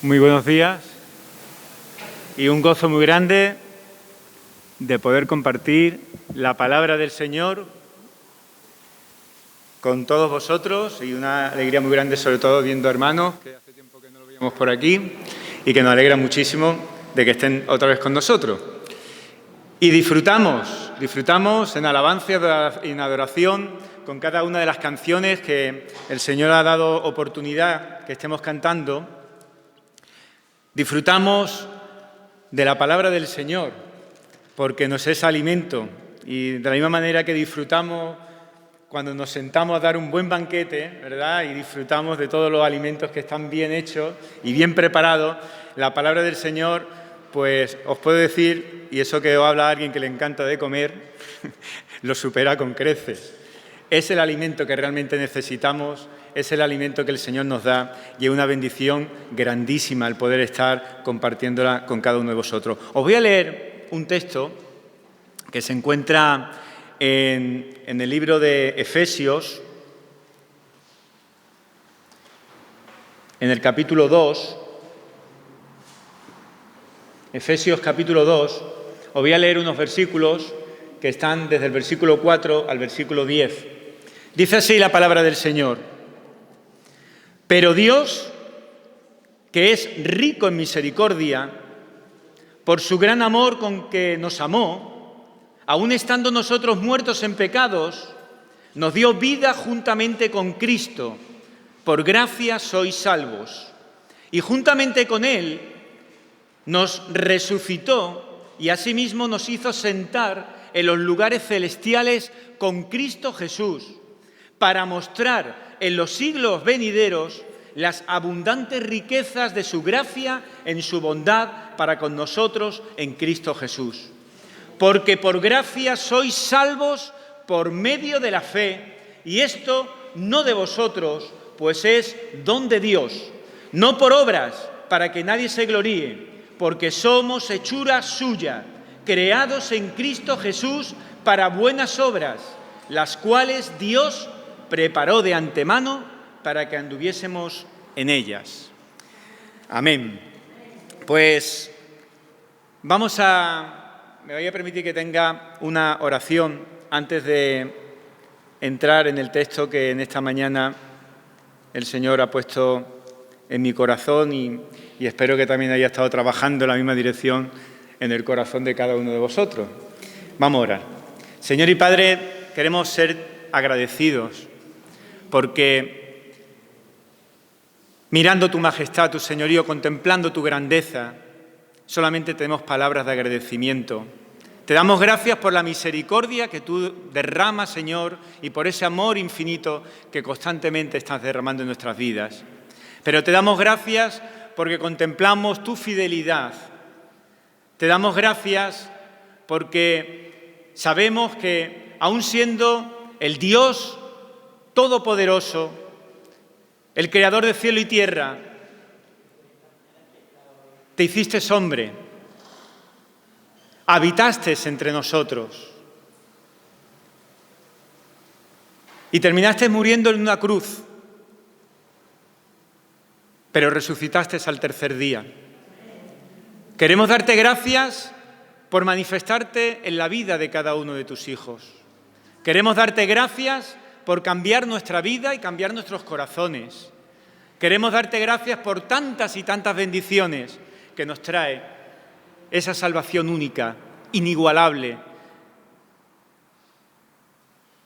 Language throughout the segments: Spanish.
Muy buenos días y un gozo muy grande de poder compartir la palabra del Señor con todos vosotros y una alegría muy grande, sobre todo viendo hermanos que hace tiempo que no lo veíamos por aquí y que nos alegra muchísimo de que estén otra vez con nosotros. Y disfrutamos en alabanza y en adoración con cada una de las canciones que el Señor ha dado oportunidad que estemos cantando. Disfrutamos de la palabra del Señor, porque nos es alimento. Y de la misma manera que disfrutamos cuando nos sentamos a dar un buen banquete, ¿verdad? Y disfrutamos de todos los alimentos que están bien hechos y bien preparados, la palabra del Señor, pues os puedo decir, y eso que os habla alguien que le encanta de comer, lo supera con creces. Es el alimento que realmente necesitamos, es el alimento que el Señor nos da y es una bendición grandísima el poder estar compartiéndola con cada uno de vosotros. Os voy a leer un texto que se encuentra en el libro de Efesios, en el capítulo 2. Efesios capítulo 2, os voy a leer unos versículos que están desde el versículo 4 al versículo 10. Dice así la palabra del Señor: Pero Dios, que es rico en misericordia, por su gran amor con que nos amó, aun estando nosotros muertos en pecados, nos dio vida juntamente con Cristo. Por gracia sois salvos. Y juntamente con Él nos resucitó y asimismo nos hizo sentar en los lugares celestiales con Cristo Jesús, para mostrar en los siglos venideros las abundantes riquezas de su gracia en su bondad para con nosotros en Cristo Jesús. Porque por gracia sois salvos por medio de la fe, y esto no de vosotros, pues es don de Dios, no por obras, para que nadie se gloríe, porque somos hechura suya, creados en Cristo Jesús para buenas obras, las cuales Dios preparó de antemano para que anduviésemos en ellas. Amén. Pues me voy a permitir que tenga una oración antes de entrar en el texto que en esta mañana el Señor ha puesto en mi corazón y espero que también haya estado trabajando en la misma dirección en el corazón de cada uno de vosotros. Vamos a orar. Señor y Padre, queremos ser agradecidos porque mirando tu majestad, tu señorío, contemplando tu grandeza, solamente tenemos palabras de agradecimiento. Te damos gracias por la misericordia que tú derramas, Señor, y por ese amor infinito que constantemente estás derramando en nuestras vidas. Pero te damos gracias porque contemplamos tu fidelidad. Te damos gracias porque sabemos que, aun siendo el Dios todopoderoso, el creador de cielo y tierra, te hiciste hombre, habitaste entre nosotros y terminaste muriendo en una cruz, pero resucitaste al tercer día. Queremos darte gracias por manifestarte en la vida de cada uno de tus hijos. Queremos darte gracias por cambiar nuestra vida y cambiar nuestros corazones. Queremos darte gracias por tantas y tantas bendiciones que nos trae esa salvación única, inigualable.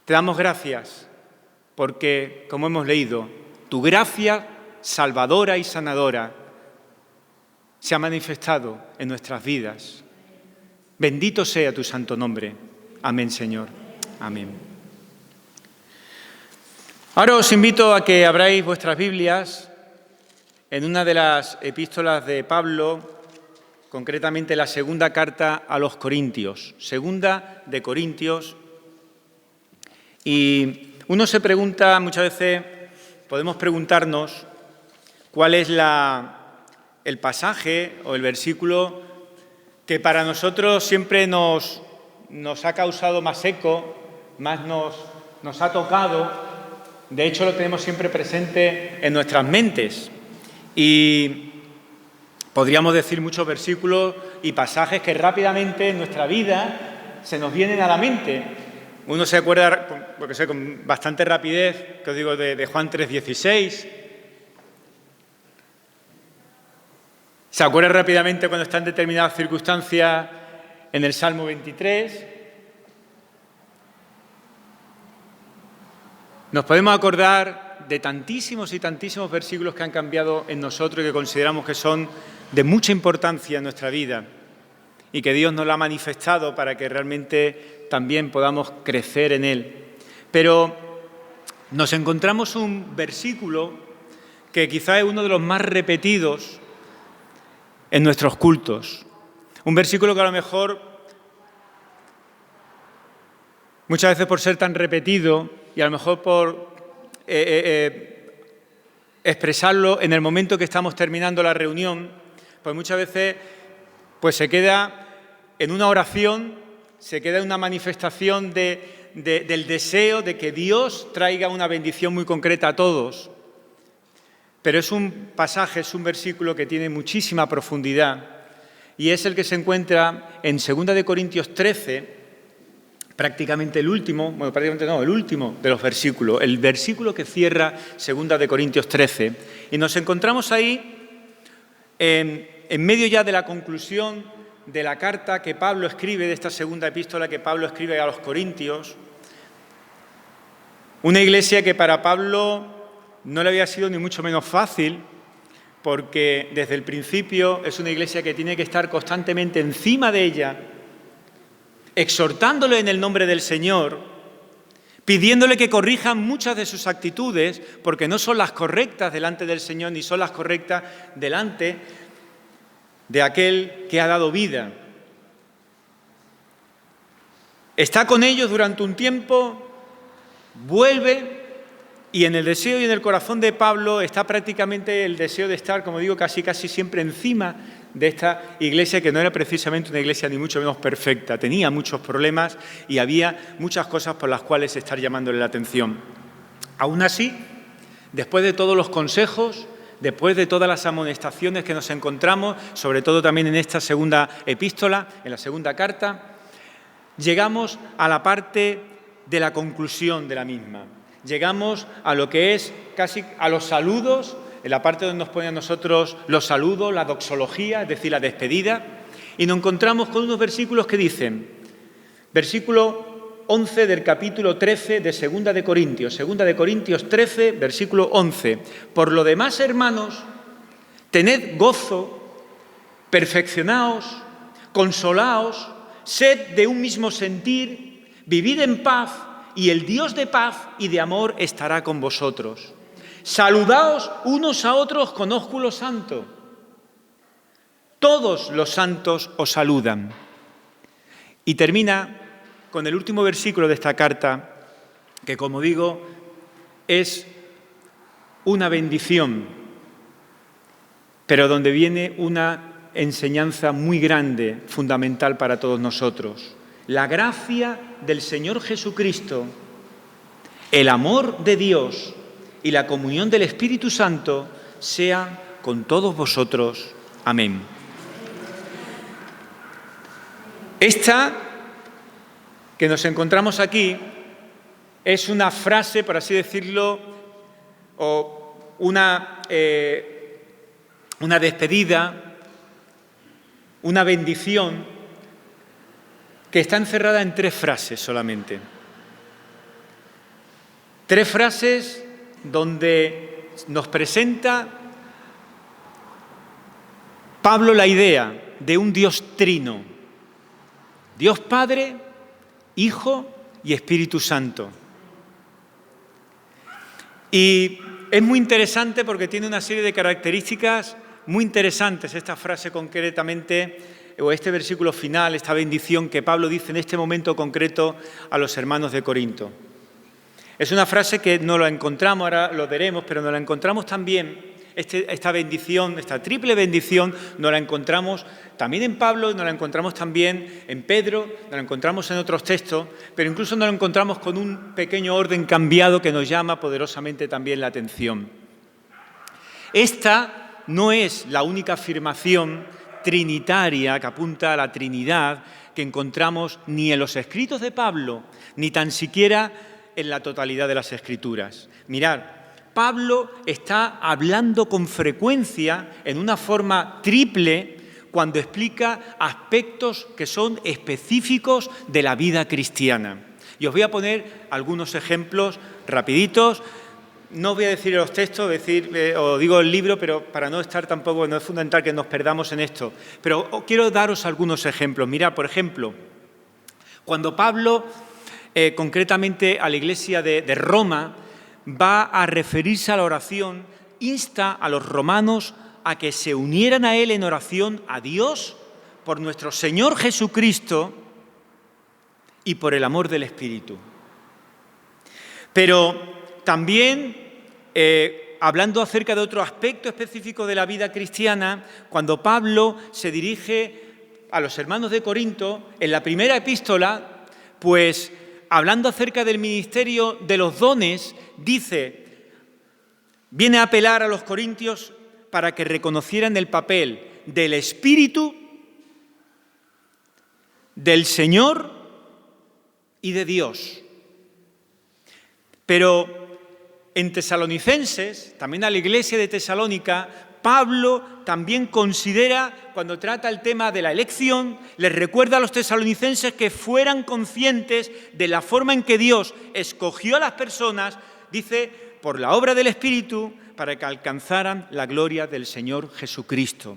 Te damos gracias porque, como hemos leído, tu gracia salvadora y sanadora se ha manifestado en nuestras vidas. Bendito sea tu santo nombre. Amén, Señor. Amén. Ahora os invito a que abráis vuestras Biblias en una de las epístolas de Pablo, concretamente la segunda carta a los Corintios, segunda de Corintios. Y uno se pregunta, muchas veces podemos preguntarnos cuál es el pasaje o el versículo que para nosotros siempre nos ha causado más eco, más nos ha tocado. De hecho, lo tenemos siempre presente en nuestras mentes. Y Podríamos decir muchos versículos y pasajes que rápidamente en nuestra vida se nos vienen a la mente. Uno se acuerda, porque sé, con bastante rapidez, que os digo, de Juan 3:16. Se acuerda rápidamente cuando está en determinadas circunstancias en el Salmo 23. Nos podemos acordar de tantísimos y tantísimos versículos que han cambiado en nosotros y que consideramos que son de mucha importancia en nuestra vida y que Dios nos lo ha manifestado para que realmente también podamos crecer en Él. Pero nos encontramos un versículo que quizá es uno de los más repetidos en nuestros cultos. Un versículo que a lo mejor, muchas veces por ser tan repetido y a lo mejor por expresarlo en el momento que estamos terminando la reunión, pues muchas veces pues se queda en una oración, se queda en una manifestación del deseo de que Dios traiga una bendición muy concreta a todos. Pero es un pasaje, es un versículo que tiene muchísima profundidad y es el que se encuentra en 2 Corintios 13, prácticamente el último de los versículos, el versículo que cierra 2 Corintios 13. Y nos encontramos ahí en medio ya de la conclusión de la carta que Pablo escribe, de esta segunda epístola que Pablo escribe a los Corintios. Una iglesia que para Pablo no le había sido ni mucho menos fácil, porque desde el principio es una iglesia que tiene que estar constantemente encima de ella, exhortándole en el nombre del Señor, pidiéndole que corrijan muchas de sus actitudes, porque no son las correctas delante del Señor, ni son las correctas delante de aquel que ha dado vida. Está con ellos durante un tiempo, vuelve, y en el deseo y en el corazón de Pablo está prácticamente el deseo de estar, como digo, casi siempre encima de esta iglesia, que no era precisamente una iglesia ni mucho menos perfecta. Tenía muchos problemas y había muchas cosas por las cuales estar llamándole la atención. Aún así, después de todos los consejos, después de todas las amonestaciones que nos encontramos, sobre todo también en esta segunda epístola, en la segunda carta, llegamos a la parte de la conclusión de la misma. Llegamos a lo que es casi a los saludos, en la parte donde nos pone a nosotros los saludos, la doxología, es decir, la despedida, y nos encontramos con unos versículos que dicen, versículo 11 del capítulo 13 de 2 de Corintios, 2 de Corintios 13, versículo 11. Por lo demás, hermanos, tened gozo, perfeccionaos, consolaos, sed de un mismo sentir, vivid en paz, y el Dios de paz y de amor estará con vosotros. Saludaos unos a otros con ósculo santo. Todos los santos os saludan. Y termina con el último versículo de esta carta, que, como digo, es una bendición, pero donde viene una enseñanza muy grande, fundamental para todos nosotros. La gracia del Señor Jesucristo, el amor de Dios y la comunión del Espíritu Santo sea con todos vosotros. Amén. Esta que nos encontramos aquí es una frase, por así decirlo, o una despedida, una bendición que está encerrada en 3 frases solamente. 3 frases donde nos presenta Pablo la idea de un Dios trino, Dios Padre, Hijo y Espíritu Santo. Y es muy interesante porque tiene una serie de características muy interesantes esta frase concretamente, o este versículo final, esta bendición que Pablo dice en este momento concreto a los hermanos de Corinto. Es una frase que no la encontramos, ahora lo veremos, pero nos la encontramos también, esta bendición, esta triple bendición, nos la encontramos también en Pablo, nos la encontramos también en Pedro, nos la encontramos en otros textos, pero incluso nos la encontramos con un pequeño orden cambiado que nos llama poderosamente también la atención. Esta no es la única afirmación trinitaria que apunta a la Trinidad que encontramos ni en los escritos de Pablo, ni tan siquiera en la totalidad de las Escrituras. Mirad, Pablo está hablando con frecuencia en una forma triple cuando explica aspectos que son específicos de la vida cristiana. Y os voy a poner algunos ejemplos rapiditos. No os voy a decir los textos, os digo el libro, pero para no estar tampoco, no es fundamental que nos perdamos en esto. Pero quiero daros algunos ejemplos. Mirad, por ejemplo, cuando Pablo, concretamente a la iglesia de Roma, va a referirse a la oración, insta a los romanos a que se unieran a él en oración a Dios por nuestro Señor Jesucristo y por el amor del Espíritu. Pero también, hablando acerca de otro aspecto específico de la vida cristiana, cuando Pablo se dirige a los hermanos de Corinto, en la primera epístola, pues hablando acerca del ministerio de los dones, viene a apelar a los corintios para que reconocieran el papel del Espíritu, del Señor y de Dios. Pero en Tesalonicenses, también a la iglesia de Tesalónica, Pablo también considera, cuando trata el tema de la elección, les recuerda a los tesalonicenses que fueran conscientes de la forma en que Dios escogió a las personas, dice, por la obra del Espíritu, para que alcanzaran la gloria del Señor Jesucristo.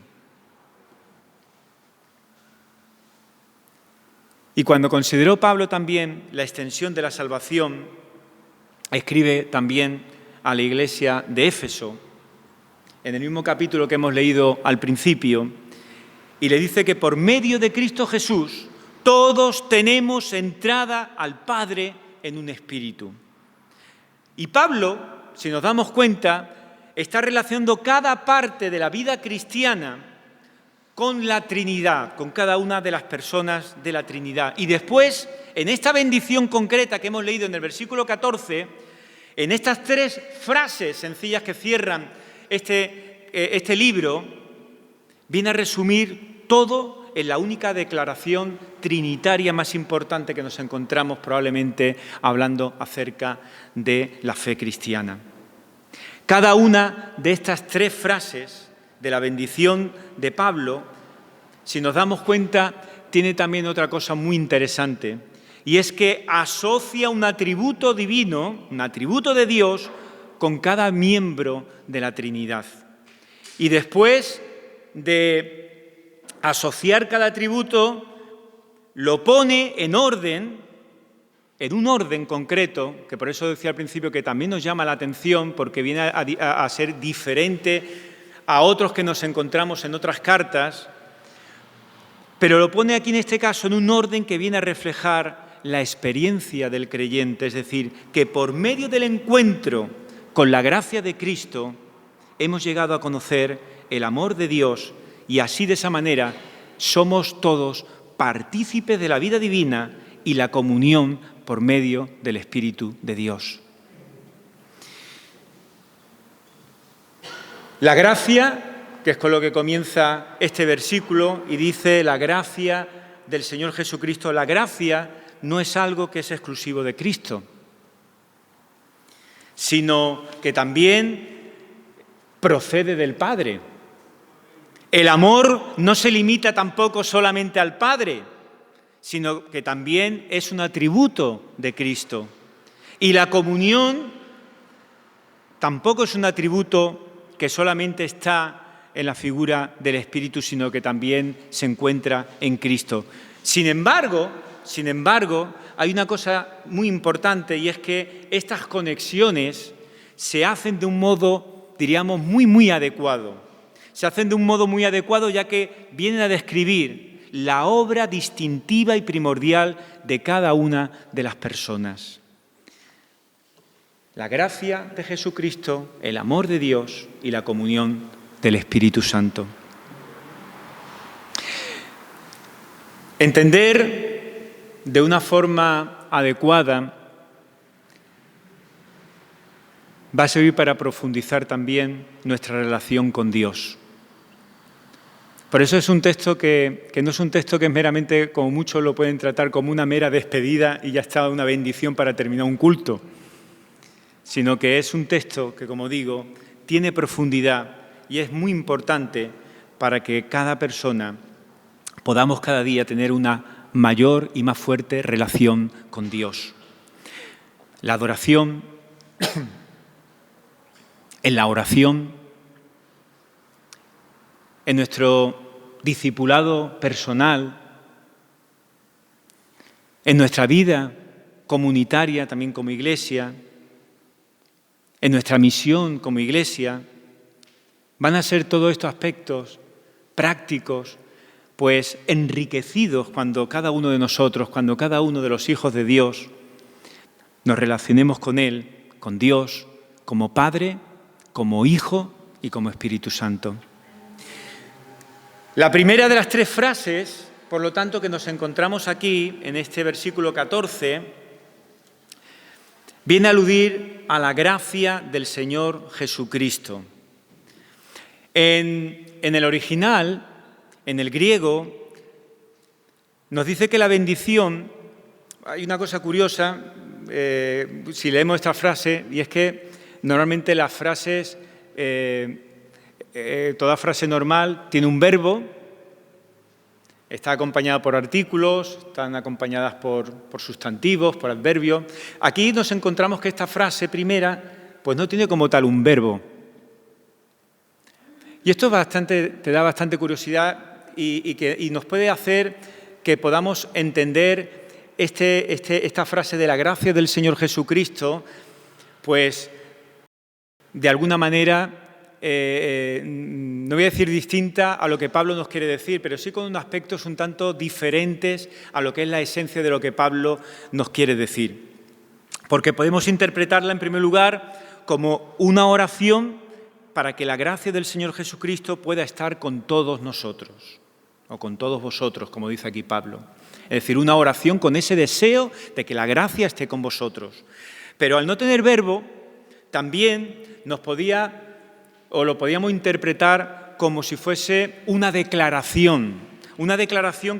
Y cuando consideró Pablo también la extensión de la salvación, escribe también a la iglesia de Éfeso, en el mismo capítulo que hemos leído al principio, y le dice que por medio de Cristo Jesús todos tenemos entrada al Padre en un espíritu. Y Pablo, si nos damos cuenta, está relacionando cada parte de la vida cristiana con la Trinidad, con cada una de las personas de la Trinidad. Y después, en esta bendición concreta que hemos leído en el versículo 14, en estas 3 frases sencillas que cierran este libro, viene a resumir todo en la única declaración trinitaria más importante que nos encontramos probablemente hablando acerca de la fe cristiana. Cada una de estas 3 frases de la bendición de Pablo, si nos damos cuenta, tiene también otra cosa muy interesante, y es que asocia un atributo divino, un atributo de Dios, con cada miembro de la Trinidad. Y después de asociar cada atributo, lo pone en orden, en un orden concreto, que por eso decía al principio que también nos llama la atención, porque viene a ser diferente a otros que nos encontramos en otras cartas, pero lo pone aquí en este caso en un orden que viene a reflejar la experiencia del creyente, es decir, que por medio del encuentro con la gracia de Cristo hemos llegado a conocer el amor de Dios y así de esa manera somos todos partícipes de la vida divina y la comunión por medio del Espíritu de Dios. La gracia, que es con lo que comienza este versículo, y dice la gracia del Señor Jesucristo, la gracia no es algo que es exclusivo de Cristo, sino que también procede del Padre. El amor no se limita tampoco solamente al Padre, sino que también es un atributo de Cristo. Y la comunión tampoco es un atributo que solamente está en la figura del Espíritu, sino que también se encuentra en Cristo. Sin embargo, hay una cosa muy importante y es que estas conexiones se hacen de un modo, diríamos, muy adecuado. Se hacen de un modo muy adecuado ya que vienen a describir la obra distintiva y primordial de cada una de las personas. La gracia de Jesucristo, el amor de Dios y la comunión del Espíritu Santo. Entender de una forma adecuada va a servir para profundizar también nuestra relación con Dios. Por eso es un texto que no es un texto que es meramente, como muchos lo pueden tratar, como una mera despedida y ya está una bendición para terminar un culto, sino que es un texto que, como digo, tiene profundidad y es muy importante para que cada persona podamos cada día tener una mayor y más fuerte relación con Dios. La adoración, en la oración, en nuestro discipulado personal, en nuestra vida comunitaria también como iglesia, en nuestra misión como iglesia, van a ser todos estos aspectos prácticos, pues enriquecidos cuando cada uno de nosotros, cuando cada uno de los hijos de Dios nos relacionemos con Él, con Dios, como Padre, como Hijo y como Espíritu Santo. La primera de las tres frases, por lo tanto, que nos encontramos aquí, en este versículo 14, viene a aludir a la gracia del Señor Jesucristo. En el original, en el griego, nos dice que la bendición, hay una cosa curiosa, si leemos esta frase, y es que normalmente las frases, toda frase normal tiene un verbo, está acompañada por artículos, están acompañadas por sustantivos, por adverbios. Aquí nos encontramos que esta frase primera, pues no tiene como tal un verbo. Y esto te da bastante curiosidad y nos puede hacer que podamos entender esta frase de la gracia del Señor Jesucristo, pues de alguna manera, no voy a decir distinta a lo que Pablo nos quiere decir, pero sí con unos aspectos un tanto diferentes a lo que es la esencia de lo que Pablo nos quiere decir. Porque podemos interpretarla en primer lugar como una oración para que la gracia del Señor Jesucristo pueda estar con todos nosotros, o con todos vosotros, como dice aquí Pablo. Es decir, una oración con ese deseo de que la gracia esté con vosotros. Pero al no tener verbo, también lo podíamos interpretar como si fuese una declaración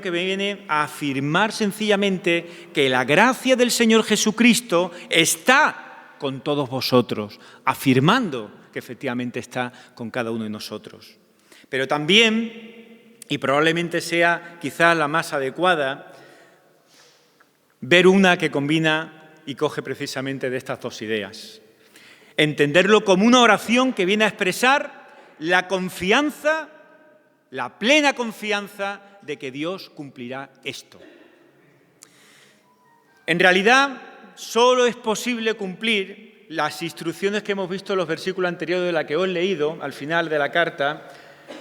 que viene a afirmar sencillamente que la gracia del Señor Jesucristo está con todos vosotros, afirmando que efectivamente está con cada uno de nosotros. Pero también, y probablemente sea quizás la más adecuada, ver una que combina y coge precisamente de estas dos ideas. Entenderlo como una oración que viene a expresar la confianza, la plena confianza de que Dios cumplirá esto. En realidad, solo es posible cumplir las instrucciones que hemos visto en los versículos anteriores de la que os he leído, al final de la carta,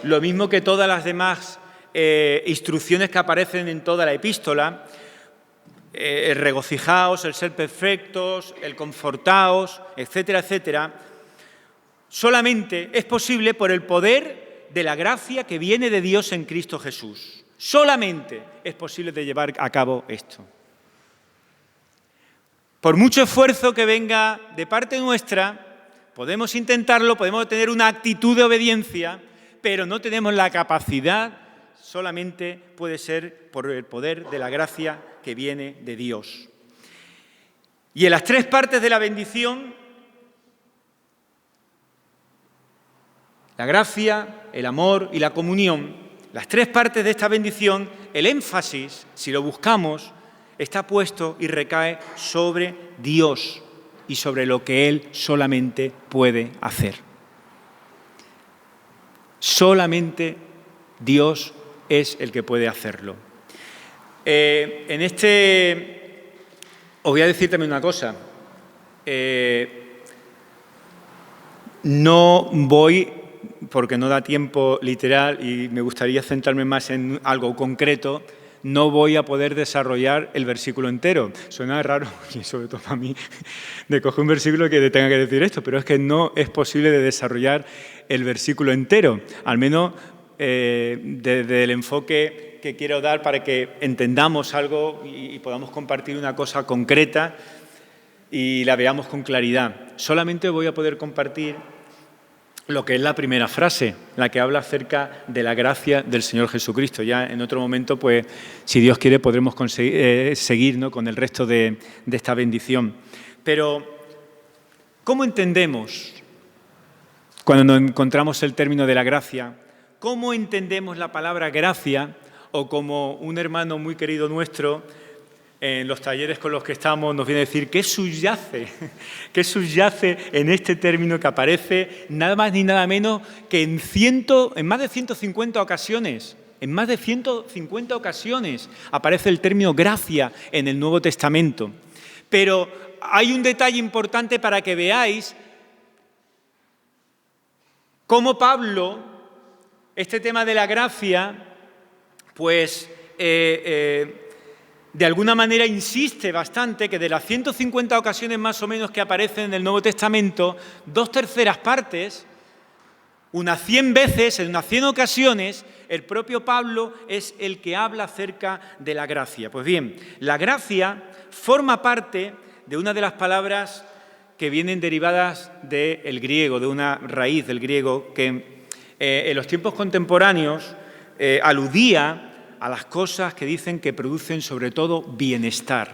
lo mismo que todas las demás instrucciones que aparecen en toda la epístola, el regocijaos, el ser perfectos, el confortaos, etcétera, etcétera, solamente es posible por el poder de la gracia que viene de Dios en Cristo Jesús. Solamente es posible de llevar a cabo esto. Por mucho esfuerzo que venga de parte nuestra, podemos intentarlo, podemos tener una actitud de obediencia, pero no tenemos la capacidad, solamente puede ser por el poder de la gracia que viene de Dios. Y en las tres partes de la bendición, la gracia, el amor y la comunión, las tres partes de esta bendición, el énfasis, si lo buscamos, está puesto y recae sobre Dios y sobre lo que Él solamente puede hacer. Solamente Dios es el que puede hacerlo. Os voy a decir también una cosa. No voy, porque no da tiempo literal y me gustaría centrarme más en algo concreto, no voy a poder desarrollar el versículo entero. Suena raro, y sobre todo para mí, de coger un versículo que tenga que decir esto, pero es que no es posible de desarrollar el versículo entero, al menos desde el enfoque que quiero dar para que entendamos algo y podamos compartir una cosa concreta. y la veamos con claridad. Solamente voy a poder compartir lo que es la primera frase, la que habla acerca de la gracia del Señor Jesucristo. Ya en otro momento, pues, si Dios quiere, podremos seguir, ¿no?, con el resto de esta bendición. Pero, ¿cómo entendemos cuando nos encontramos el término de la gracia? ¿Cómo entendemos la palabra gracia? O como un hermano muy querido nuestro, en los talleres con los que estamos, nos viene a decir qué subyace en este término que aparece nada más ni nada menos que en más de 150 ocasiones. En más de 150 ocasiones aparece el término gracia en el Nuevo Testamento. Pero hay un detalle importante para que veáis cómo Pablo, este tema de la gracia, pues de alguna manera insiste bastante que de las 150 ocasiones más o menos que aparecen en el Nuevo Testamento, 2/3 partes, unas 100 veces, en unas 100 ocasiones, el propio Pablo es el que habla acerca de la gracia. Pues bien, la gracia forma parte de una de las palabras que vienen derivadas del griego, de una raíz del griego que en los tiempos contemporáneos aludía a las cosas que dicen que producen sobre todo bienestar.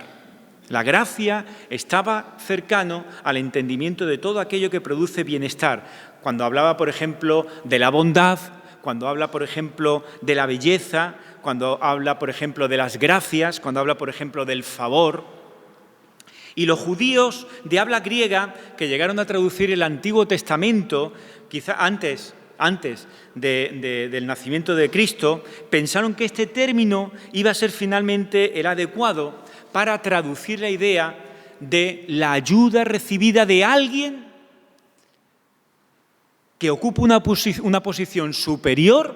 La gracia estaba cercano al entendimiento de todo aquello que produce bienestar. Cuando hablaba, por ejemplo, de la bondad, cuando habla, por ejemplo, de la belleza, cuando habla, por ejemplo, de las gracias, cuando habla, por ejemplo, del favor. Y los judíos de habla griega que llegaron a traducir el Antiguo Testamento, quizá antes del nacimiento de Cristo, pensaron que este término iba a ser finalmente el adecuado para traducir la idea de la ayuda recibida de alguien que ocupa una posición superior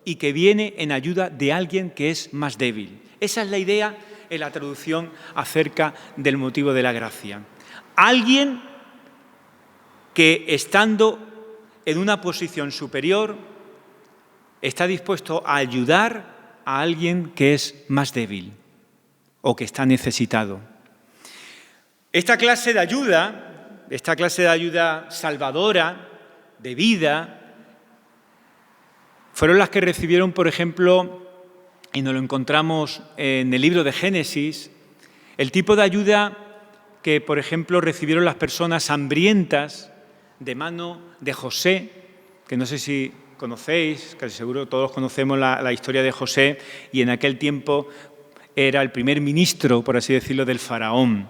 y que viene en ayuda de alguien que es más débil. Esa es la idea en la traducción acerca del motivo de la gracia. Alguien que, estando en una posición superior, está dispuesto a ayudar a alguien que es más débil o que está necesitado. Esta clase de ayuda salvadora, de vida, fueron las que recibieron, por ejemplo, y nos lo encontramos en el libro de Génesis, el tipo de ayuda que, por ejemplo, recibieron las personas hambrientas de mano de José, que no sé si conocéis, casi seguro todos conocemos la historia de José, y en aquel tiempo era el primer ministro, por así decirlo, del faraón.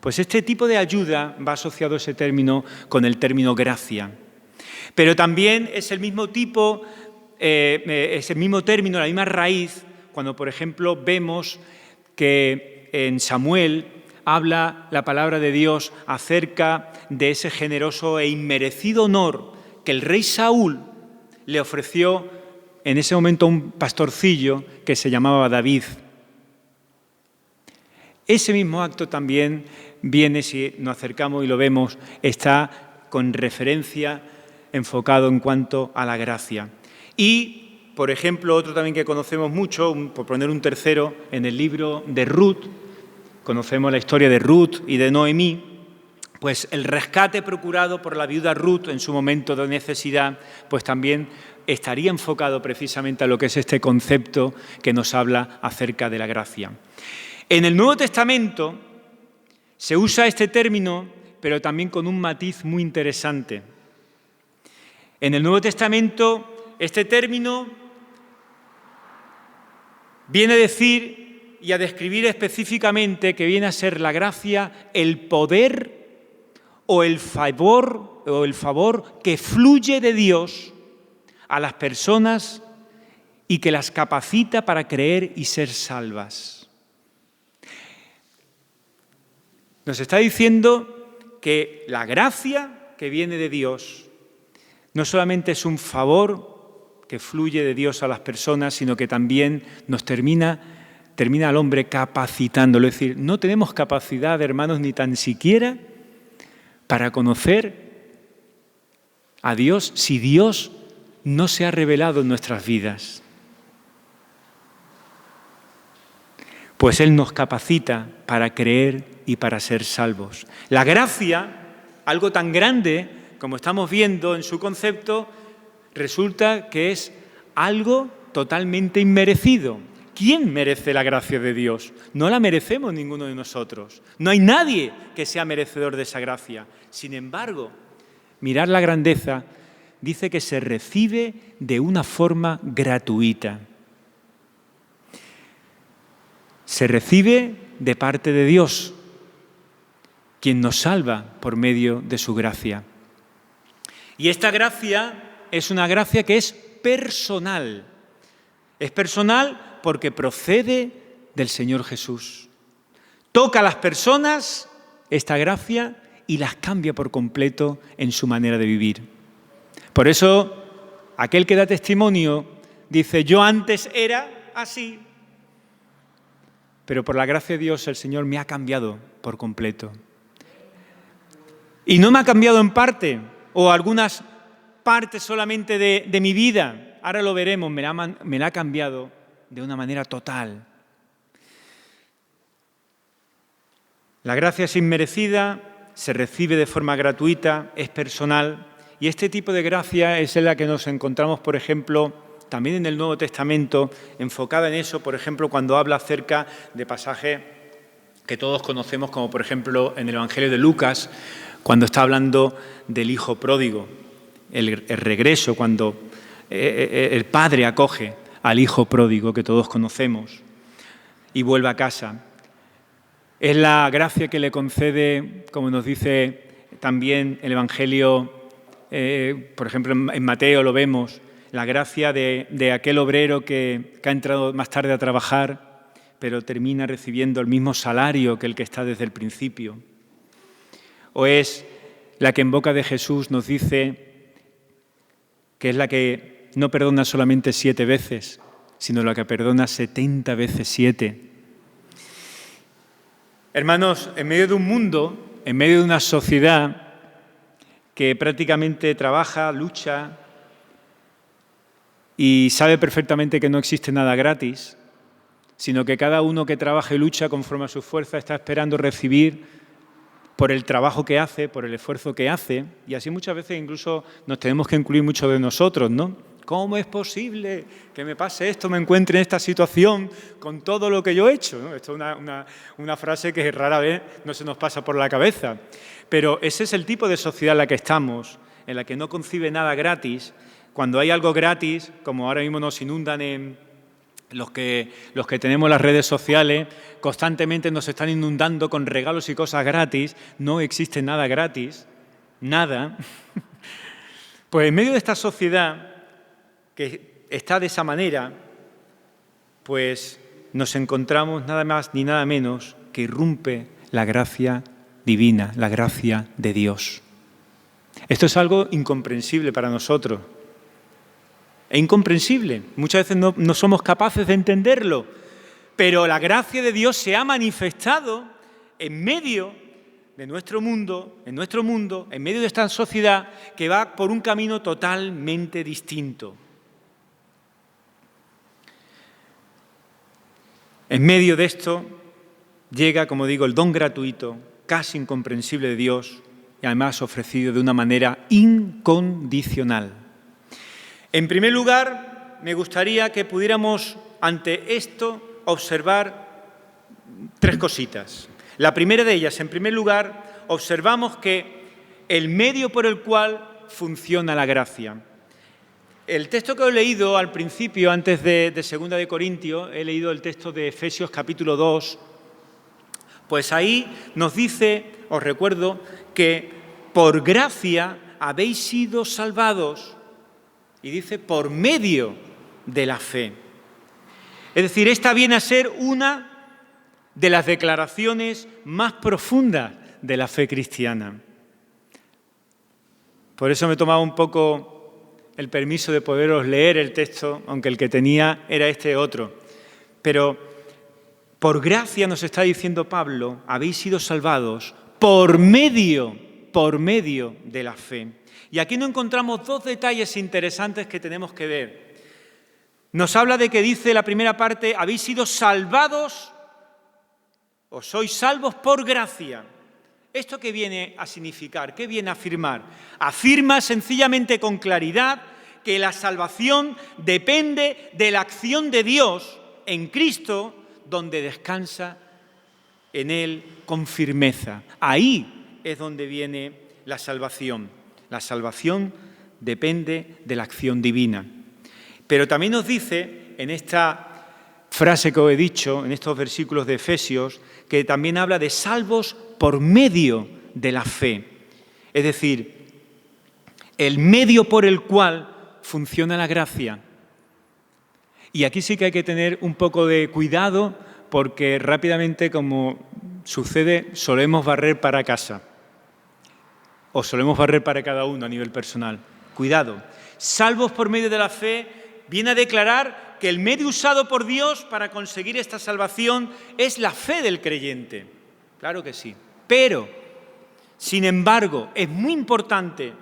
Pues este tipo de ayuda va asociado ese término con el término gracia. Pero también es el mismo tipo, es el mismo término, la misma raíz, cuando, por ejemplo, vemos que en Samuel habla la palabra de Dios acerca de ese generoso e inmerecido honor que el rey Saúl le ofreció en ese momento a un pastorcillo que se llamaba David. Ese mismo acto también viene, si nos acercamos y lo vemos, está con referencia enfocado en cuanto a la gracia. Y, por ejemplo, otro también que conocemos mucho, por poner un tercero, en el libro de Ruth, conocemos la historia de Ruth y de Noemí, pues el rescate procurado por la viuda Ruth en su momento de necesidad, pues también estaría enfocado precisamente a lo que es este concepto que nos habla acerca de la gracia. En el Nuevo Testamento se usa este término, pero también con un matiz muy interesante. En el Nuevo Testamento, este término viene a decir y a describir específicamente que viene a ser la gracia, el poder o el favor que fluye de Dios a las personas y que las capacita para creer y ser salvas. Nos está diciendo que la gracia que viene de Dios no solamente es un favor que fluye de Dios a las personas, sino que también nos termina al hombre capacitándolo. Es decir, no tenemos capacidad, hermanos, ni tan siquiera para conocer a Dios si Dios no se ha revelado en nuestras vidas. pues Él nos capacita para creer y para ser salvos. La gracia, algo tan grande como estamos viendo en su concepto, resulta que es algo totalmente inmerecido. ¿Quién merece la gracia de Dios? No la merecemos ninguno de nosotros. No hay nadie que sea merecedor de esa gracia. Sin embargo, mirad la grandeza, dice que se recibe de una forma gratuita. Se recibe de parte de Dios, quien nos salva por medio de su gracia. Y esta gracia es una gracia que es personal. Es personal porque procede del Señor Jesús. Toca a las personas esta gracia y las cambia por completo en su manera de vivir. Por eso, aquel que da testimonio dice, yo antes era así, pero por la gracia de Dios el Señor me ha cambiado por completo. Y no me ha cambiado en parte o algunas partes solamente de mi vida. Ahora lo veremos, me la ha cambiado de una manera total. La gracia es inmerecida, se recibe de forma gratuita, es personal. Y este tipo de gracia es en la que nos encontramos, por ejemplo, también en el Nuevo Testamento, enfocada en eso, por ejemplo, cuando habla acerca de pasajes que todos conocemos, como por ejemplo en el Evangelio de Lucas, cuando está hablando del hijo pródigo, el regreso, cuando el padre acoge al hijo pródigo que todos conocemos y vuelve a casa. Es la gracia que le concede, como nos dice también el Evangelio, por ejemplo en Mateo lo vemos, la gracia de aquel obrero que ha entrado más tarde a trabajar, pero termina recibiendo el mismo salario que el que está desde el principio. O es la que en boca de Jesús nos dice que es la que no perdona solamente 7 veces, sino la que perdona 70 veces 7. Hermanos, en medio de un mundo, en medio de una sociedad que prácticamente trabaja, lucha y sabe perfectamente que no existe nada gratis, sino que cada uno que trabaja y lucha conforme a sus fuerzas está esperando recibir por el trabajo que hace, por el esfuerzo que hace, y así muchas veces incluso nos tenemos que incluir mucho de nosotros, ¿no? ¿Cómo es posible que me pase esto, me encuentre en esta situación con todo lo que yo he hecho? ¿No? Esto es una frase que rara vez no se nos pasa por la cabeza. Pero ese es el tipo de sociedad en la que estamos, en la que no concibe nada gratis. Cuando hay algo gratis, como ahora mismo nos inundan en los que tenemos las redes sociales, constantemente nos están inundando con regalos y cosas gratis. No existe nada gratis, nada. Pues en medio de esta sociedad que está de esa manera, pues nos encontramos nada más ni nada menos que irrumpe la gracia divina, la gracia de Dios. Esto es algo incomprensible para nosotros. Es incomprensible. Muchas veces no somos capaces de entenderlo, pero la gracia de Dios se ha manifestado en medio de nuestro mundo, en medio de esta sociedad que va por un camino totalmente distinto. En medio de esto llega, como digo, el don gratuito, casi incomprensible de Dios y además ofrecido de una manera incondicional. En primer lugar, me gustaría que pudiéramos ante esto observar 3 cositas. La primera de ellas, en primer lugar, observamos que el medio por el cual funciona la gracia. El texto que he leído al principio, antes de 2 de Corintios, he leído el texto de Efesios capítulo 2, pues ahí nos dice, os recuerdo, que por gracia habéis sido salvados, y dice por medio de la fe. Es decir, esta viene a ser una de las declaraciones más profundas de la fe cristiana. Por eso me tomaba un poco el permiso de poderos leer el texto, aunque el que tenía era este otro. Pero por gracia nos está diciendo Pablo, habéis sido salvados por medio de la fe. Y aquí nos encontramos 2 detalles interesantes que tenemos que ver. Nos habla de que dice la primera parte, habéis sido salvados o sois salvos por gracia. ¿Esto qué viene a significar? ¿Qué viene a afirmar? Afirma sencillamente con claridad que la salvación depende de la acción de Dios en Cristo, donde descansa en Él con firmeza. Ahí es donde viene la salvación. La salvación depende de la acción divina. Pero también nos dice en esta frase que os he dicho, en estos versículos de Efesios, que también habla de salvos por medio de la fe. Es decir, el medio por el cual funciona la gracia. Y aquí sí que hay que tener un poco de cuidado porque rápidamente, como sucede, solemos barrer para casa. O solemos barrer para cada uno a nivel personal. Cuidado. Salvos por medio de la fe viene a declarar que el medio usado por Dios para conseguir esta salvación es la fe del creyente. Claro que sí. Pero, sin embargo, es muy importante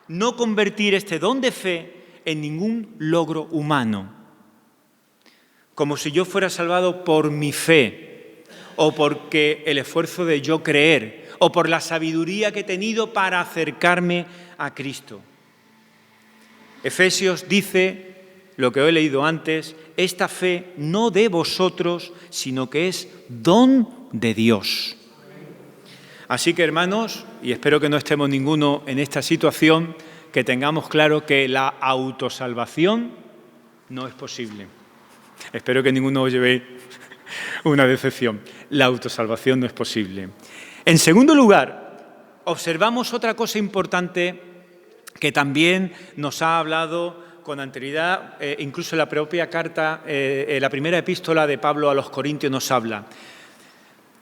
no convertir este don de fe en ningún logro humano. Como si yo fuera salvado por mi fe, o porque el esfuerzo de yo creer, o por la sabiduría que he tenido para acercarme a Cristo. Efesios dice, lo que os he leído antes, esta fe no de vosotros, sino que es don de Dios. Así que, hermanos, y espero que no estemos ninguno en esta situación, que tengamos claro que la autosalvación no es posible. Espero que ninguno os lleve una decepción. La autosalvación no es posible. En segundo lugar, observamos otra cosa importante que también nos ha hablado con anterioridad, incluso en la propia carta, la primera epístola de Pablo a los Corintios nos habla.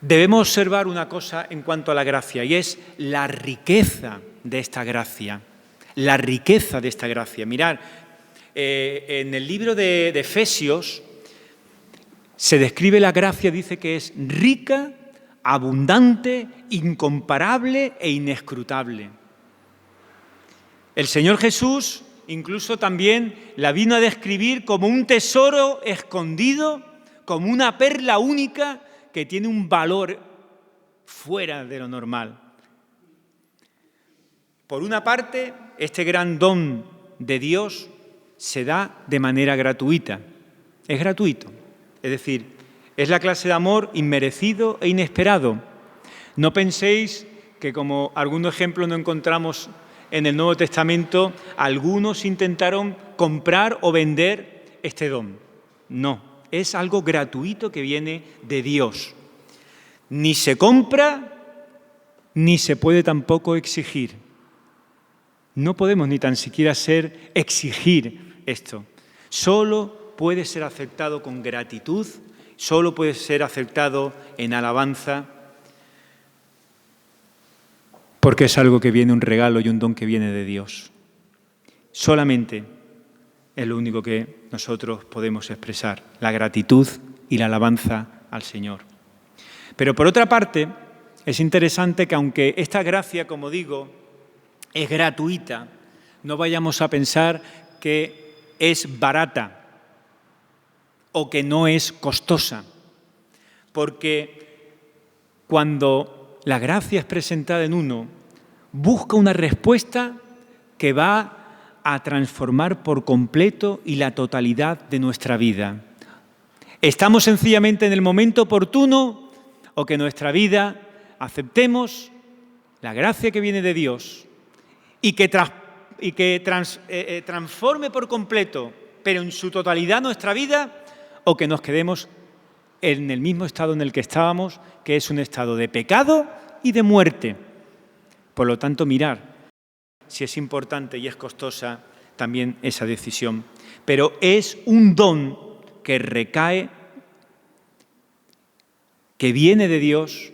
Debemos observar una cosa en cuanto a la gracia, y es la riqueza de esta gracia. La riqueza de esta gracia. Mirad, en el libro de Efesios se describe la gracia, dice que es rica, abundante, incomparable e inescrutable. El Señor Jesús incluso también la vino a describir como un tesoro escondido, como una perla única que tiene un valor fuera de lo normal. Por una parte, este gran don de Dios se da de manera gratuita. Es gratuito. Es decir, es la clase de amor inmerecido e inesperado. No penséis que, como algunos ejemplos no encontramos en el Nuevo Testamento, algunos intentaron comprar o vender este don. No, es algo gratuito que viene de Dios. Ni se compra, ni se puede tampoco exigir. No podemos ni tan siquiera exigir esto. Solo puede ser aceptado con gratitud, solo puede ser aceptado en alabanza, porque es algo que viene, un regalo y un don que viene de Dios. Solamente es lo único que nosotros podemos expresar, la gratitud y la alabanza al Señor. Pero por otra parte, es interesante que aunque esta gracia, como digo, es gratuita, no vayamos a pensar que es barata o que no es costosa, porque cuando la gracia es presentada en uno, busca una respuesta que va a transformar por completo y la totalidad de nuestra vida. ¿Estamos sencillamente en el momento oportuno o que nuestra vida aceptemos la gracia que viene de Dios y que transforme por completo, pero en su totalidad nuestra vida, o que nos quedemos en el mismo estado en el que estábamos, que es un estado de pecado y de muerte? Por lo tanto, mirar si es importante y es costosa también esa decisión. Pero es un don que recae, que viene de Dios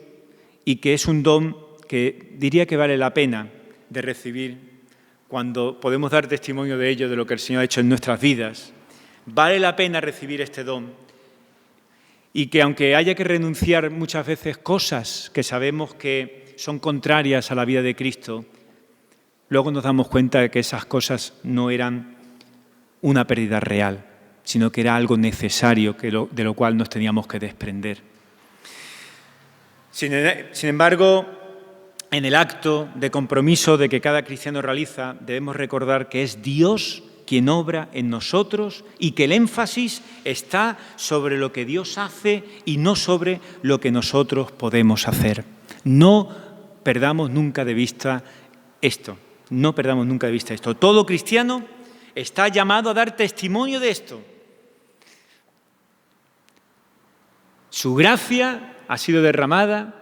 y que es un don que diría que vale la pena de recibir cuando podemos dar testimonio de ello, de lo que el Señor ha hecho en nuestras vidas. Vale la pena recibir este don y que aunque haya que renunciar muchas veces cosas que sabemos que son contrarias a la vida de Cristo, luego nos damos cuenta de que esas cosas no eran una pérdida real, sino que era algo necesario de lo cual nos teníamos que desprender. Sin embargo, en el acto de compromiso de que cada cristiano realiza, debemos recordar que es Dios quien obra en nosotros y que el énfasis está sobre lo que Dios hace y no sobre lo que nosotros podemos hacer. No perdamos nunca de vista esto. No perdamos nunca de vista esto. Todo cristiano está llamado a dar testimonio de esto. Su gracia ha sido derramada.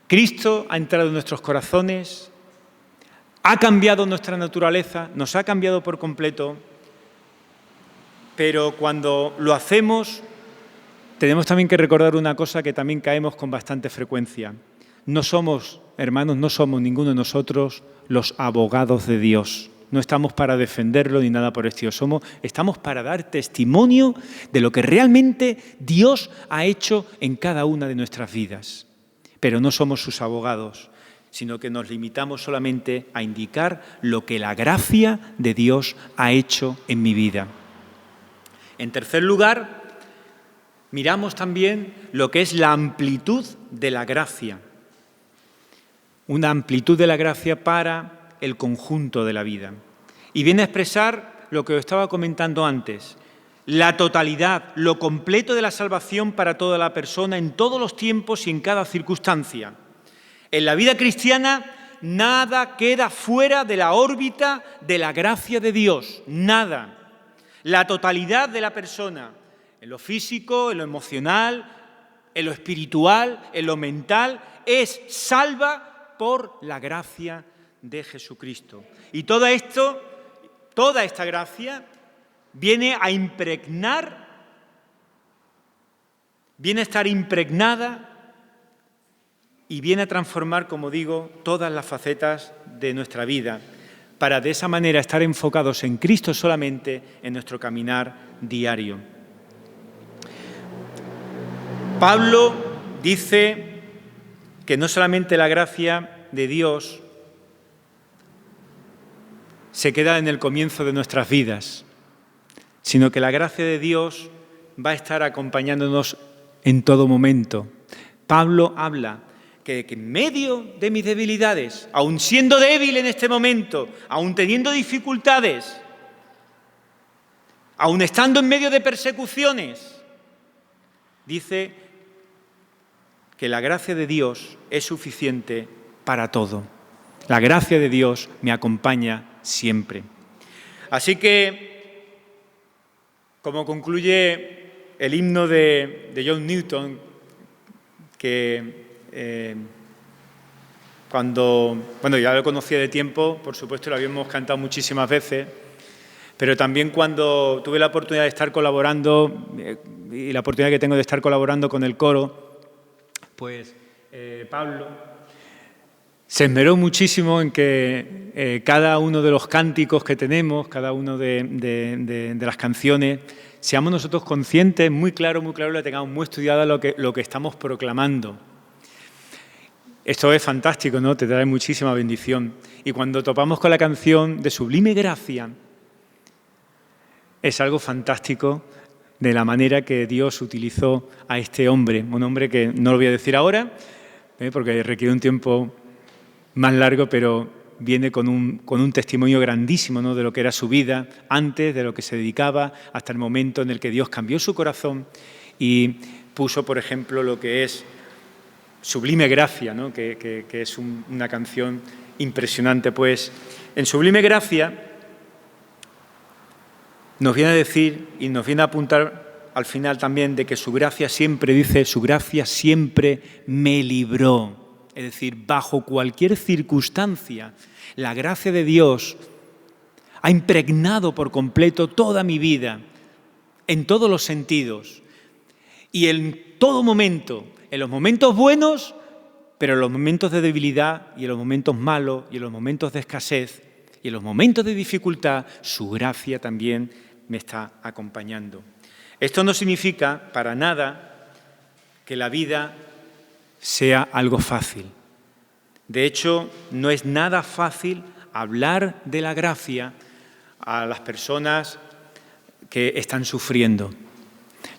Cristo ha entrado en nuestros corazones, ha cambiado nuestra naturaleza, nos ha cambiado por completo, pero cuando lo hacemos tenemos también que recordar una cosa que también caemos con bastante frecuencia. No somos, hermanos, no somos ninguno de nosotros los abogados de Dios. No estamos para defenderlo ni nada por el estilo. Estamos para dar testimonio de lo que realmente Dios ha hecho en cada una de nuestras vidas. Pero no somos sus abogados, sino que nos limitamos solamente a indicar lo que la gracia de Dios ha hecho en mi vida. En tercer lugar, miramos también lo que es la amplitud de la gracia. Una amplitud de la gracia para el conjunto de la vida. Y viene a expresar lo que os estaba comentando antes, la totalidad, lo completo de la salvación para toda la persona en todos los tiempos y en cada circunstancia. En la vida cristiana nada queda fuera de la órbita de la gracia de Dios, nada. La totalidad de la persona, en lo físico, en lo emocional, en lo espiritual, en lo mental, es salva por la gracia de Jesucristo. Y toda esta gracia viene a impregnar, viene a estar impregnada y viene a transformar, como digo, todas las facetas de nuestra vida, para de esa manera estar enfocados en Cristo solamente en nuestro caminar diario. Pablo dice que no solamente la gracia de Dios se queda en el comienzo de nuestras vidas, sino que la gracia de Dios va a estar acompañándonos en todo momento. Pablo habla que en medio de mis debilidades, aun siendo débil en este momento, aun teniendo dificultades, aun estando en medio de persecuciones, dice que la gracia de Dios es suficiente para todo. La gracia de Dios me acompaña siempre. Así que, como concluye el himno de John Newton, que ya lo conocía de tiempo, por supuesto lo habíamos cantado muchísimas veces, pero también cuando tuve la oportunidad de estar colaborando y la oportunidad que tengo de estar colaborando con el coro, pues Pablo se esmeró muchísimo en que cada uno de los cánticos que tenemos, cada uno de las canciones, seamos nosotros conscientes, muy claro, la tengamos muy estudiada lo que estamos proclamando. Esto es fantástico, ¿no? Te trae muchísima bendición. Y cuando topamos con la canción de Sublime Gracia, es algo fantástico de la manera que Dios utilizó a este hombre, un hombre que no lo voy a decir ahora, porque requiere un tiempo más largo, pero viene con un testimonio grandísimo, ¿no?, de lo que era su vida antes, de lo que se dedicaba, hasta el momento en el que Dios cambió su corazón y puso, por ejemplo, lo que es Sublime Gracia, ¿no?, que es una canción impresionante. Pues en Sublime Gracia nos viene a decir y nos viene a apuntar al final también de que su gracia siempre, dice, su gracia siempre me libró. Es decir, bajo cualquier circunstancia, la gracia de Dios ha impregnado por completo toda mi vida, en todos los sentidos. Y en todo momento, en los momentos buenos, pero en los momentos de debilidad y en los momentos malos y en los momentos de escasez y en los momentos de dificultad, su gracia también me está acompañando. Esto no significa para nada que la vida sea algo fácil. De hecho, no es nada fácil hablar de la gracia a las personas que están sufriendo.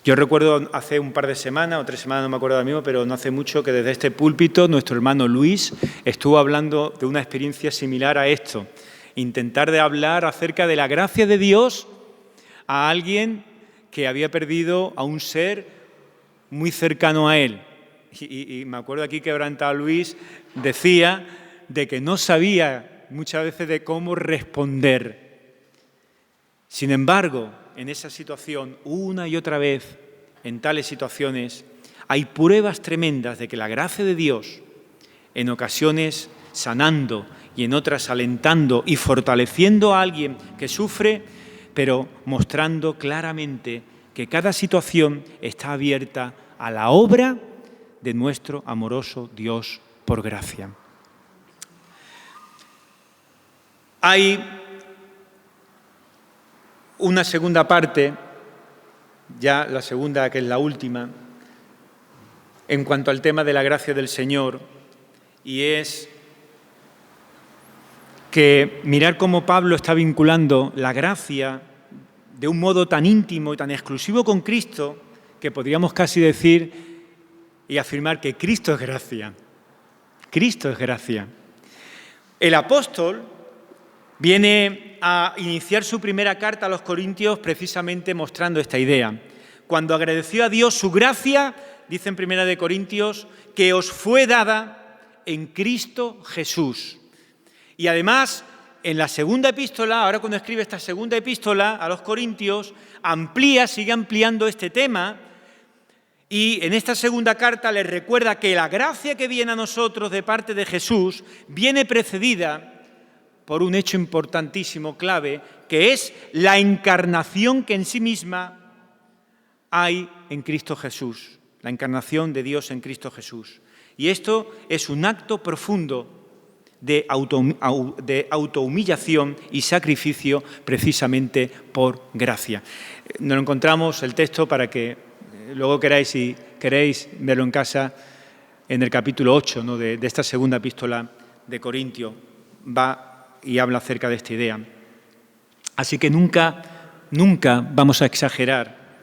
Yo recuerdo hace un par de semanas o 3 semanas, no me acuerdo ahora mismo, pero no hace mucho que desde este púlpito nuestro hermano Luis estuvo hablando de una experiencia similar a esto. Intentar de hablar acerca de la gracia de Dios a alguien que había perdido a un ser muy cercano a él. Y me acuerdo aquí que quebrantado Luis decía de que no sabía muchas veces de cómo responder. Sin embargo, en esa situación, una y otra vez, en tales situaciones, hay pruebas tremendas de que la gracia de Dios, en ocasiones sanando y en otras alentando y fortaleciendo a alguien que sufre, pero mostrando claramente que cada situación está abierta a la obra de nuestro amoroso Dios por gracia. Hay una segunda parte, ya la segunda que es la última, en cuanto al tema de la gracia del Señor, y es que mirar cómo Pablo está vinculando la gracia de un modo tan íntimo y tan exclusivo con Cristo, que podríamos casi decir y afirmar que Cristo es gracia. Cristo es gracia. El apóstol viene a iniciar su primera carta a los Corintios precisamente mostrando esta idea. Cuando agradeció a Dios su gracia, dice en 1 Corintios, que os fue dada en Cristo Jesús. Y además, en la segunda epístola, ahora cuando escribe esta segunda epístola a los Corintios, sigue ampliando este tema, y en esta segunda carta les recuerda que la gracia que viene a nosotros de parte de Jesús viene precedida por un hecho importantísimo, clave, que es la encarnación que en sí misma hay en Cristo Jesús, la encarnación de Dios en Cristo Jesús. Y esto es un acto profundo de autohumillación y sacrificio precisamente por gracia. Nos lo encontramos el texto para que luego queráis, si queréis verlo en casa, en el capítulo 8, ¿no?, de esta segunda epístola de Corintios. Va y habla acerca de esta idea. Así que nunca vamos a exagerar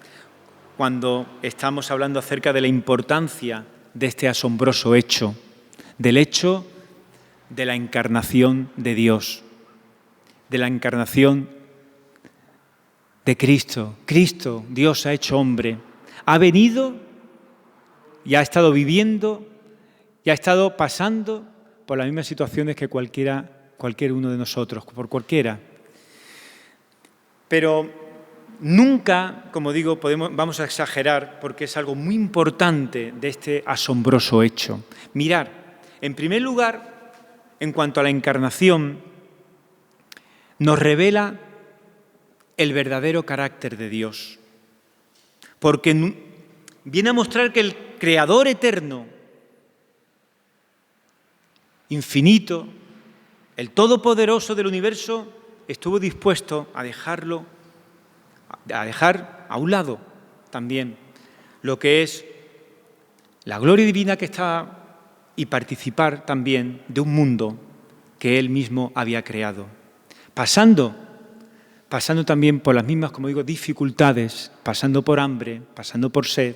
cuando estamos hablando acerca de la importancia de este asombroso hecho, del hecho de la encarnación de Dios, de la encarnación de Cristo. Cristo, Dios ha hecho hombre, ha venido y ha estado viviendo y ha estado pasando por las mismas situaciones que cualquier uno de nosotros, por cualquiera. Pero nunca, como digo, vamos a exagerar porque es algo muy importante de este asombroso hecho. Mirar, en primer lugar, en cuanto a la encarnación, nos revela el verdadero carácter de Dios. Porque viene a mostrar que el Creador eterno, infinito, el Todopoderoso del universo, estuvo dispuesto a dejar a un lado también lo que es la gloria divina que está y participar también de un mundo que Él mismo había creado. Pasando también por las mismas, como digo, dificultades, pasando por hambre, pasando por sed,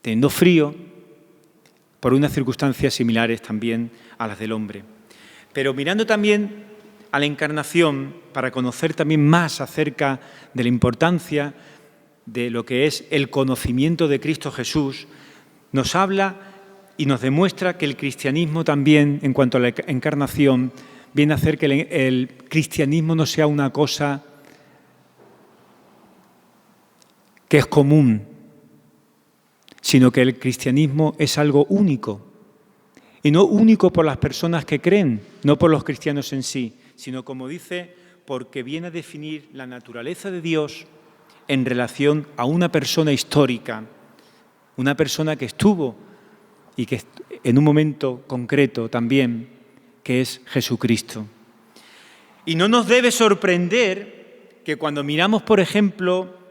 teniendo frío, por unas circunstancias similares también a las del hombre. Pero mirando también a la encarnación, para conocer también más acerca de la importancia de lo que es el conocimiento de Cristo Jesús, nos habla y nos demuestra que el cristianismo también, en cuanto a la encarnación, viene a hacer que el cristianismo no sea una cosa que es común, sino que el cristianismo es algo único. Y no único por las personas que creen, no por los cristianos en sí, sino, como dice, porque viene a definir la naturaleza de Dios en relación a una persona histórica, una persona que estuvo y que en un momento concreto también, que es Jesucristo. Y no nos debe sorprender que cuando miramos, por ejemplo,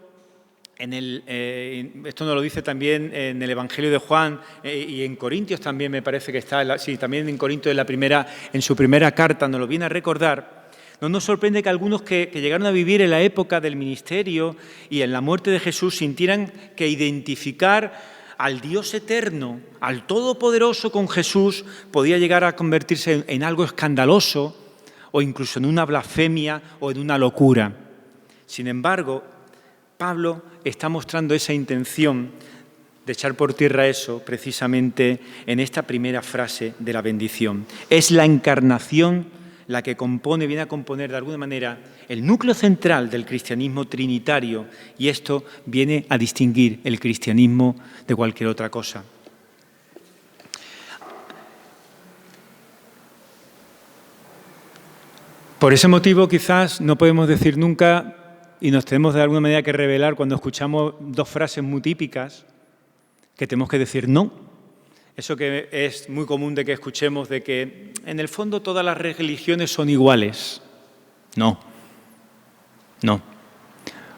esto nos lo dice también en el Evangelio de Juan y en Corintios también me parece que está, también en Corintios en su primera carta nos lo viene a recordar, No nos sorprende que algunos que llegaron a vivir en la época del ministerio y en la muerte de Jesús sintieran que identificar al Dios eterno, al Todopoderoso con Jesús, podía llegar a convertirse en algo escandaloso o incluso en una blasfemia o en una locura. Sin embargo, Pablo está mostrando esa intención de echar por tierra eso precisamente en esta primera frase de la bendición. Es la encarnación la que viene a componer de alguna manera el núcleo central del cristianismo trinitario, y esto viene a distinguir el cristianismo de cualquier otra cosa. Por ese motivo quizás no podemos decir nunca, y nos tenemos de alguna manera que revelar cuando escuchamos dos frases muy típicas, que tenemos que decir no. Eso que es muy común de que escuchemos de que en el fondo todas las religiones son iguales. No.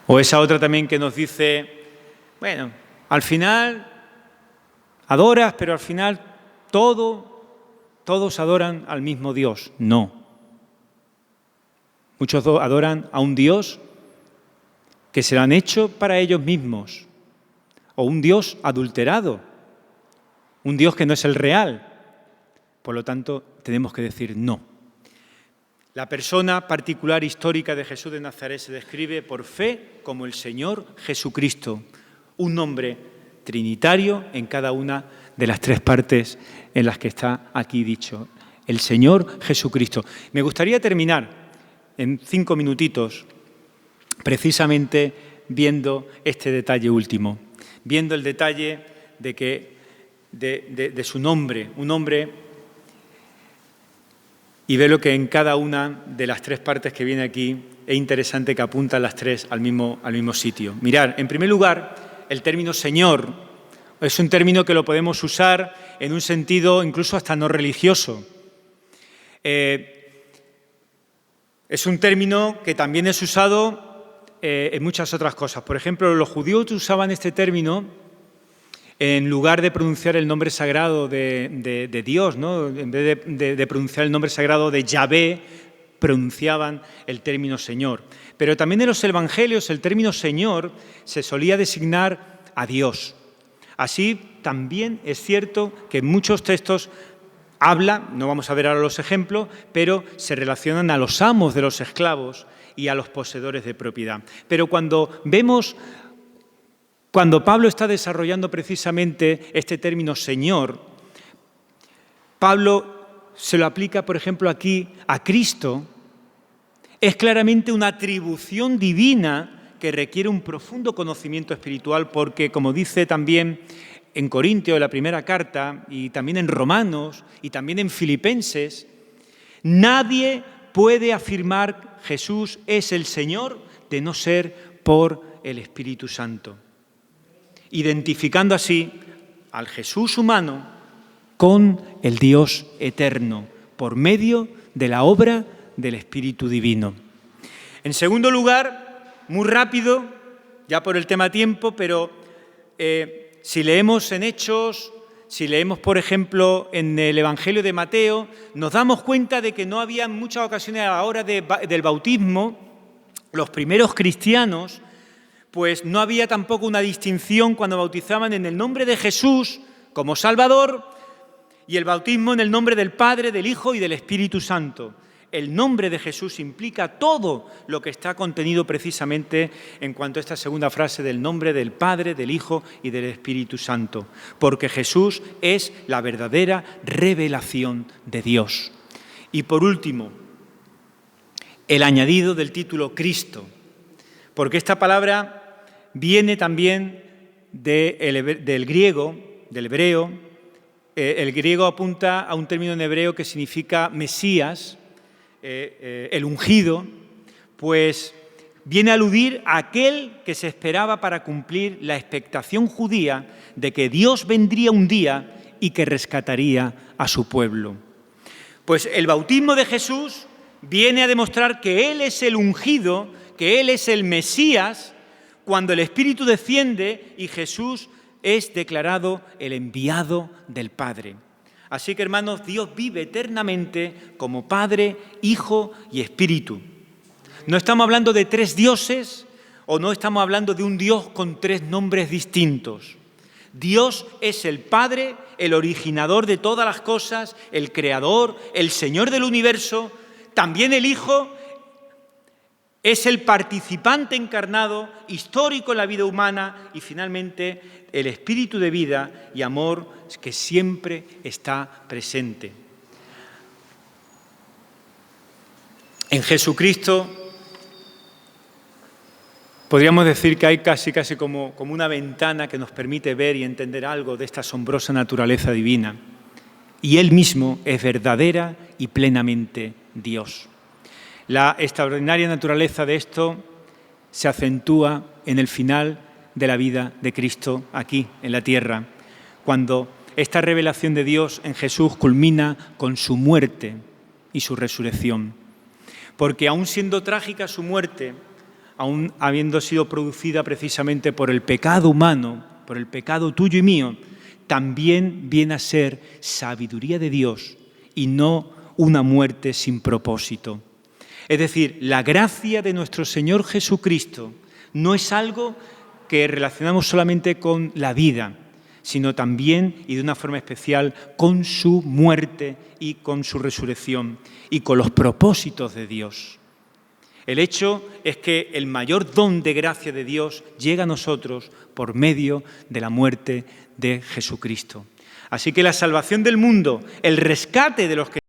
O esa otra también que nos dice, bueno, al final adoras, pero al final todos adoran al mismo Dios. No. Muchos adoran a un Dios que se lo han hecho para ellos mismos, o un Dios adulterado, un Dios que no es el real. Por lo tanto, tenemos que decir no. La persona particular histórica de Jesús de Nazaret se describe por fe como el Señor Jesucristo, un nombre trinitario en cada una de las tres partes en las que está aquí dicho. El Señor Jesucristo. Me gustaría terminar en 5 minutitos precisamente viendo este detalle último, viendo el detalle de su nombre, un nombre, y ve lo que en cada una de las tres partes que viene aquí es interesante que apuntan las tres al mismo sitio. Mirad, en primer lugar, el término Señor es un término que lo podemos usar en un sentido incluso hasta no religioso. Es un término que también es usado en muchas otras cosas. Por ejemplo, los judíos usaban este término en lugar de pronunciar el nombre sagrado de Dios, ¿no? En vez de pronunciar el nombre sagrado de Yahvé, pronunciaban el término Señor. Pero también en los evangelios el término Señor se solía designar a Dios. Así, también es cierto que en muchos textos habla, no vamos a ver ahora los ejemplos, pero se relacionan a los amos de los esclavos y a los poseedores de propiedad. Pero cuando Pablo está desarrollando precisamente este término Señor, Pablo se lo aplica, por ejemplo, aquí a Cristo. Es claramente una atribución divina que requiere un profundo conocimiento espiritual porque, como dice también en Corintios, en la primera carta, y también en Romanos, y también en Filipenses, nadie puede afirmar Jesús es el Señor de no ser por el Espíritu Santo, identificando así al Jesús humano con el Dios eterno, por medio de la obra del Espíritu Divino. En segundo lugar, muy rápido, ya por el tema tiempo, pero si leemos en Hechos, si leemos, por ejemplo, en el Evangelio de Mateo, nos damos cuenta de que no había en muchas ocasiones a la hora del bautismo, los primeros cristianos, pues no había tampoco una distinción cuando bautizaban en el nombre de Jesús como Salvador y el bautismo en el nombre del Padre, del Hijo y del Espíritu Santo. El nombre de Jesús implica todo lo que está contenido precisamente en cuanto a esta segunda frase del nombre del Padre, del Hijo y del Espíritu Santo, porque Jesús es la verdadera revelación de Dios. Y por último, el añadido del título Cristo, porque esta palabra viene también del griego, del hebreo. El griego apunta a un término en hebreo que significa Mesías, el ungido, pues viene a aludir a aquel que se esperaba para cumplir la expectación judía de que Dios vendría un día y que rescataría a su pueblo. Pues el bautismo de Jesús viene a demostrar que Él es el ungido, que Él es el Mesías, cuando el Espíritu desciende y Jesús es declarado el enviado del Padre. Así que, hermanos, Dios vive eternamente como Padre, Hijo y Espíritu. No estamos hablando de tres dioses o no estamos hablando de un Dios con tres nombres distintos. Dios es el Padre, el originador de todas las cosas, el Creador, el Señor del universo. También el Hijo es el participante encarnado, histórico en la vida humana, y finalmente el Espíritu de vida y amor que siempre está presente. En Jesucristo podríamos decir que hay casi como una ventana que nos permite ver y entender algo de esta asombrosa naturaleza divina. Y Él mismo es verdadera y plenamente Dios. La extraordinaria naturaleza de esto se acentúa en el final de la vida de Cristo aquí, en la tierra, cuando esta revelación de Dios en Jesús culmina con su muerte y su resurrección. Porque aún siendo trágica su muerte, aún habiendo sido producida precisamente por el pecado humano, por el pecado tuyo y mío, también viene a ser sabiduría de Dios y no una muerte sin propósito. Es decir, la gracia de nuestro Señor Jesucristo no es algo que relacionamos solamente con la vida, sino también, y de una forma especial, con su muerte y con su resurrección y con los propósitos de Dios. El hecho es que el mayor don de gracia de Dios llega a nosotros por medio de la muerte de Jesucristo. Así que la salvación del mundo, el rescate de los que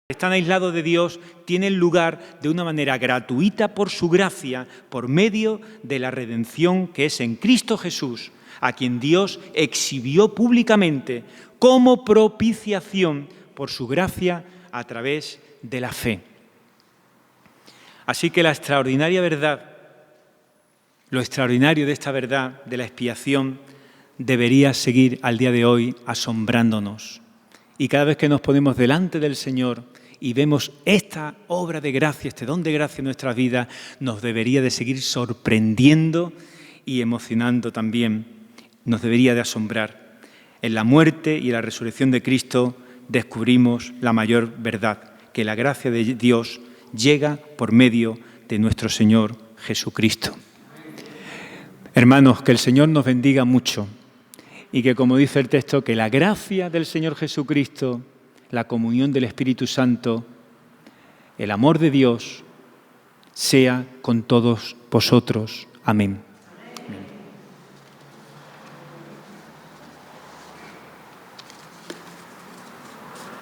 están aislados de Dios, tiene lugar de una manera gratuita por su gracia, por medio de la redención que es en Cristo Jesús, a quien Dios exhibió públicamente como propiciación por su gracia a través de la fe. Así que la extraordinaria verdad, lo extraordinario de esta verdad, de la expiación, debería seguir al día de hoy asombrándonos. Y cada vez que nos ponemos delante del Señor y vemos esta obra de gracia, este don de gracia en nuestras vidas, nos debería de seguir sorprendiendo y emocionando también. Nos debería de asombrar. En la muerte y la resurrección de Cristo descubrimos la mayor verdad, que la gracia de Dios llega por medio de nuestro Señor Jesucristo. Hermanos, que el Señor nos bendiga mucho y que, como dice el texto, que la gracia del Señor Jesucristo, la comunión del Espíritu Santo, el amor de Dios, sea con todos vosotros. Amén.